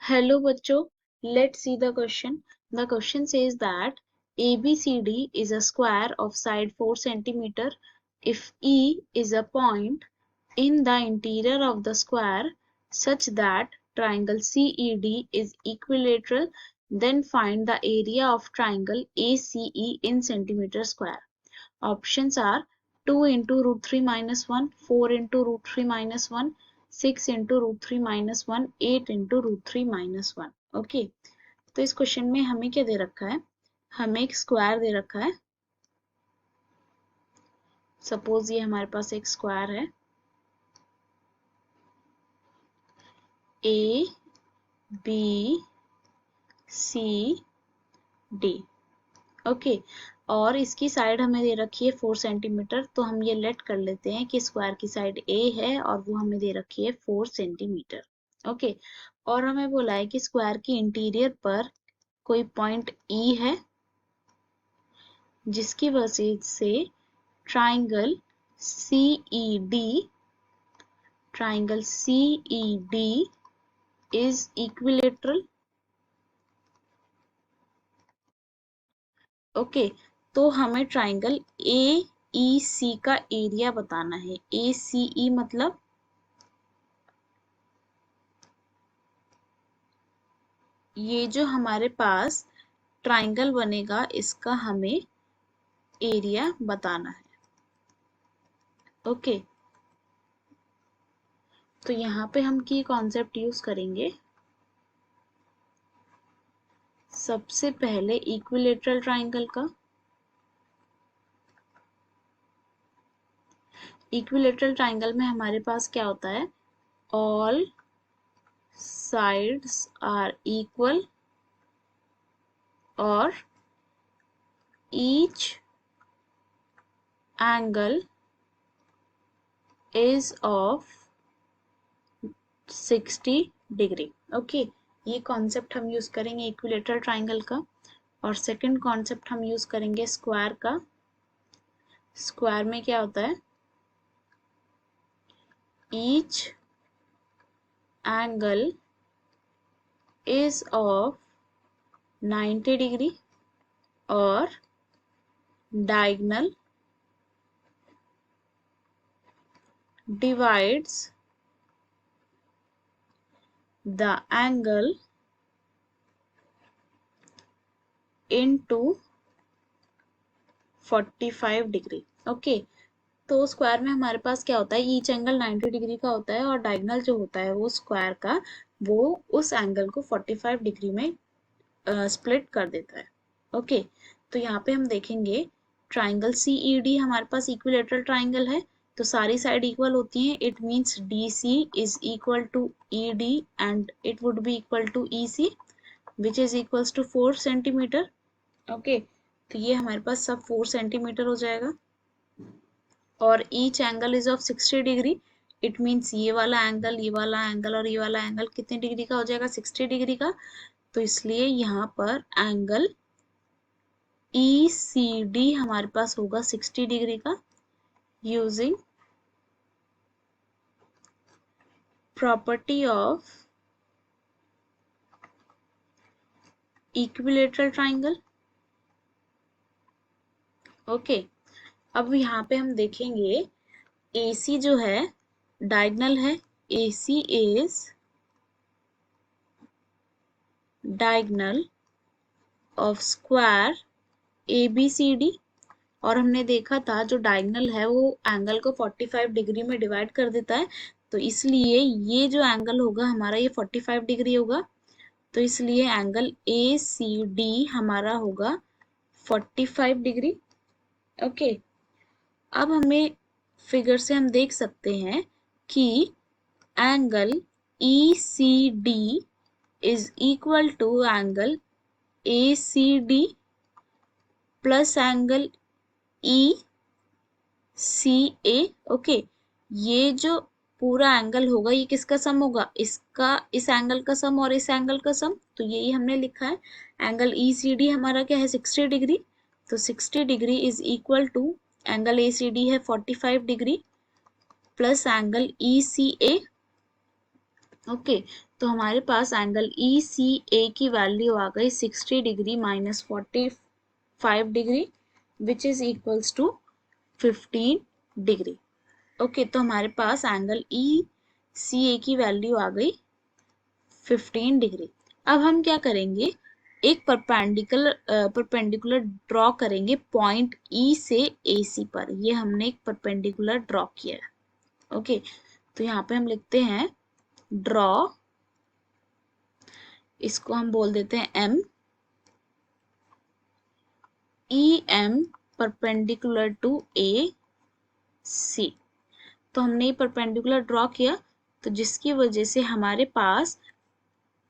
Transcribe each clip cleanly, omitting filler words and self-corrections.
Hello bachcho, let's see the question. The question says that ABCD is a square of side 4 cm. If E is a point in the interior of the square such that triangle CED is equilateral, then find the area of triangle ACE in centimeter square. Options are 2 into root 3 minus 1, 4 into root 3 minus 1, 6 into root 3 minus 1, 8 into root 3 minus 1. Okay, तो इस question में हमें क्या दे रखा है? हमें एक square दे रखा है. सपोज ये हमारे पास एक स्क्वायर है A B C D. Okay, और इसकी साइड हमें दे रखी है 4 सेंटीमीटर. तो हम ये लेट कर लेते हैं कि स्क्वायर की साइड ए है और वो हमें दे रखी है 4 सेंटीमीटर. ओके, और हमें बोला है कि स्क्वायर की इंटीरियर पर कोई पॉइंट ई है जिसकी वजह से triangle CED is equilateral. Okay, तो हमें ट्राइंगल AEC का एरिया बताना है. ACE मतलब ये जो हमारे पास ट्राइंगल बनेगा इसका हमें एरिया बताना है. ओके, तो यहाँ पे हम की कॉन्सेप्ट यूज करेंगे. सबसे पहले इक्विलेटरल ट्राइंगल का. इक्विलेटरल ट्राइंगल में हमारे पास क्या होता है? ऑल साइड्स आर इक्वल और each angle is of 60 degree. Okay, ये कॉन्सेप्ट हम यूज करेंगे इक्विलेटरल ट्राइंगल का. और सेकंड कॉन्सेप्ट हम यूज करेंगे स्क्वायर का. स्क्वायर में क्या होता है? each angle is of 90 degree और diagonal divides the angle into 45 degree. Okay, तो स्क्वायर में हमारे पास क्या होता है? ईच एंगल 90 डिग्री का होता है और डायगोनल जो होता है वो स्क्वायर का वो उस एंगल को 45 डिग्री में स्प्लिट कर देता है. ओके, तो यहाँ पे हम देखेंगे ट्राइंगल CED हमारे पास इक्विलेटरल ट्राइंगल है तो सारी साइड इक्वल होती हैं. It means DC is equal to ED and it would be equal to EC which is equals to 4 centimetre. Okay, तो ये हमारे पास सब 4 सेंटीमीटर हो जाएगा. और each angle is of 60 degree. It means ये वाला एंगल, ये वाला एंगल और ये वाला एंगल कितने डिग्री का हो जाएगा? 60 डिग्री का. तो इसलिए यहाँ पर एंगल ECD हमारे पास होगा 60 डिग्री का. Using property of equilateral triangle. Okay, अब यहाँ पे हम देखेंगे AC जो है डायगोनल है. AC is diagonal of square ABCD. और हमने देखा था जो डायगोनल है वो एंगल को 45 डिग्री में डिवाइड कर देता है. तो इसलिए ये जो एंगल होगा हमारा ये 45 डिग्री होगा. तो इसलिए एंगल ACD हमारा होगा 45 डिग्री. ओके, अब हमें फिगर से हम देख सकते हैं कि angle ECD is equal to angle ACD plus angle ECA. Okay, ये जो पूरा एंगल होगा ये किसका सम होगा? इसका, इस एंगल का सम और इस एंगल का सम. तो यही हमने लिखा है. एंगल ECD हमारा क्या है? 60 डिग्री. तो 60 degree is equal to angle ACD है 45 degree plus angle ECA okay, तो हमारे पास एंगल ई सी ए की वैल्यू आ गई 60 degree minus 45 degree which is equals to 15 degree. Okay, तो हमारे पास एंगल ई सी ए की वैल्यू आ गई 15 डिग्री। अब हम क्या करेंगे, एक परपेंडिकुलर ड्रॉ करेंगे पॉइंट ई से ए सी पर। ये हमने एक परपेंडिकुलर ड्रॉ किया है। ओके, तो यहाँ पे हम लिखते हैं ड्रॉ, इसको हम बोल देते हैं M, E M perpendicular to A C. तो हमने ये परपेंडिकुलर ड्रॉ किया, तो जिसकी वजह से हमारे पास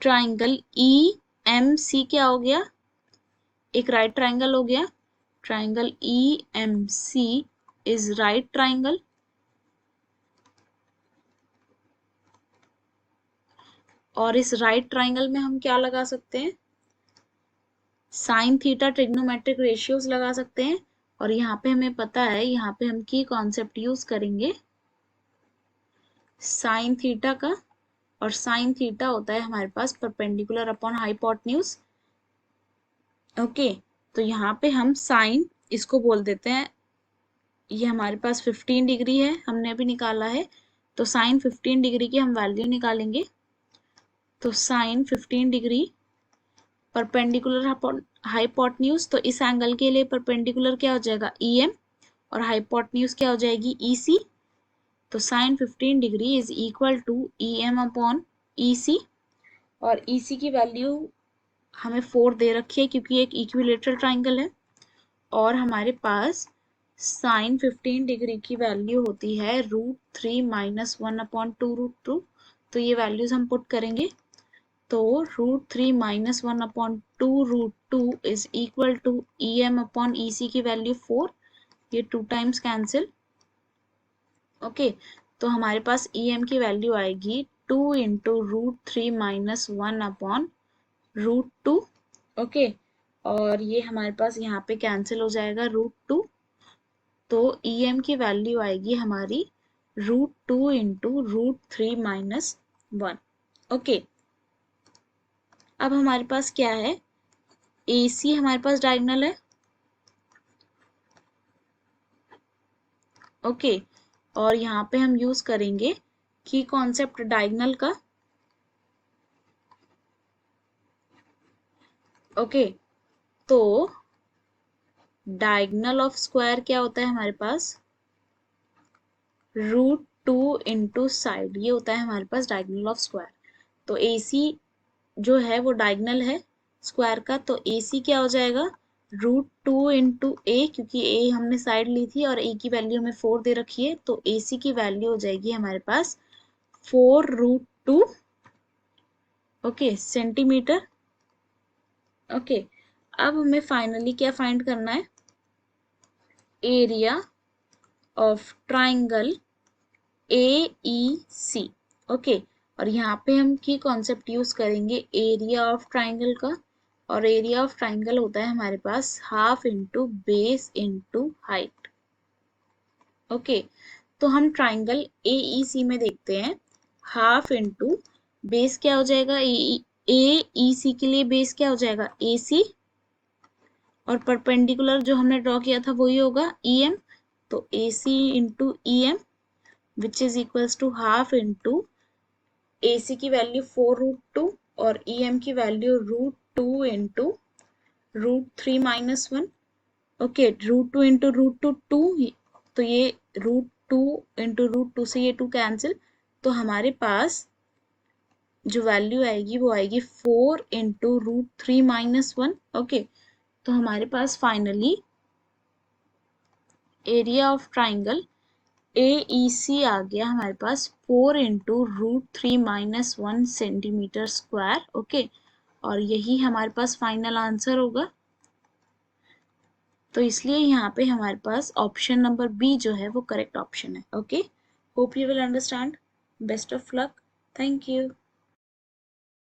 ट्राइंगल ई एम सी क्या हो गया, एक राइट ट्राइंगल हो गया। Triangle E M C is right triangle. और इस राइट ट्राइंगल में हम क्या लगा सकते हैं, साइन थीटा ट्रिग्नोमेट्रिक रेशियोज लगा सकते हैं। और यहाँ पे हमें पता है, यहाँ पे हम की कॉन्सेप्ट यूज करेंगे साइन थीटा का, और साइन थीटा होता है हमारे पास परपेंडिकुलर अपॉन हाइपोटेन्यूज। ओके, तो यहाँ पे हम साइन, इसको बोल देते हैं, ये हमारे पास 15 डिग्री है, हमने अभी निकाला है, तो साइन 15 डिग्री की हम वैल्यू निकालेंगे। तो साइन 15 डिग्री परपेंडिकुलर हाइपोटेन्यूज, तो इस एंगल के लिए परपेंडिकुलर क्या हो जाएगा ई एम, और हाइपोटेन्यूज क्या हो जाएगी ई सी। तो sine 15 degree is equal to E M upon E C, और ई सी की वैल्यू हमें 4 दे रखी है क्योंकि एक इक्विलेटरल ट्राइंगल है। और हमारे पास साइन 15 डिग्री की वैल्यू होती है √3 माइनस 1 अपॉन 2√2। तो ये वैल्यूज हम पुट करेंगे, तो √3 minus 1 upon 2√2 is equal to E M upon E C की वैल्यू 4, ये 2 टाइम्स कैंसिल। ओके, तो हमारे पास ई एम की वैल्यू आएगी 2 इंटू √3 माइनस 1 अपॉन √2। ओके, और ये हमारे पास यहाँ पे कैंसिल हो जाएगा √2, तो ई एम की वैल्यू आएगी हमारी √2 इंटू √3 माइनस 1। ओके, अब हमारे पास क्या है, ए सी हमारे पास डायगोनल है। ओके, और यहाँ पे हम यूज करेंगे की कॉन्सेप्ट डायगोनल का। ओके, तो डायगोनल ऑफ स्क्वायर क्या होता है हमारे पास, √2 इंटू साइड, ये होता है हमारे पास डायगोनल ऑफ स्क्वायर। तो ए सी जो है वो डायगोनल है स्क्वायर का, तो ए सी क्या हो जाएगा √2 इंटू ए, क्योंकि ए हमने साइड ली थी और ए की वैल्यू हमें 4 दे रखी है, तो ए सी की वैल्यू हो जाएगी हमारे पास 4√2 ओके सेंटीमीटर। ओके, अब हमें फाइनली क्या फाइंड करना है, area of triangle A E C. Okay, और यहाँ पे हम की कॉन्सेप्ट यूज करेंगे एरिया ऑफ ट्राइंगल का, और एरिया ऑफ ट्राइंगल होता है हमारे पास half into base into height. Okay, तो हम ट्राइंगल ए ई सी में देखते हैं, हाफ इंटू बेस क्या हो जाएगा, ए ई सी के लिए बेस क्या हो जाएगा ए सी, और परपेंडिकुलर जो हमने ड्रॉ किया था वही होगा ई एम, तो A C into E M which is equals to half into A C की वैल्यू 4√2 और ई एम की value √2 into √3 minus 1। Okay, √2 into √2 2, तो ये √2 इंटू √2 से ये 2 कैंसिल, तो हमारे पास जो वैल्यू आएगी वो आएगी 4 इंटू √3 माइनस 1। ओके, तो हमारे पास finally area of triangle A E C आ गया हमारे पास 4 into √3 minus 1 centimetre square. Okay, और यही हमारे पास फाइनल आंसर होगा, तो इसलिए यहाँ पे हमारे पास ऑप्शन नंबर बी जो है वो करेक्ट ऑप्शन है। Okay, hope you will understand, best of luck, thank you.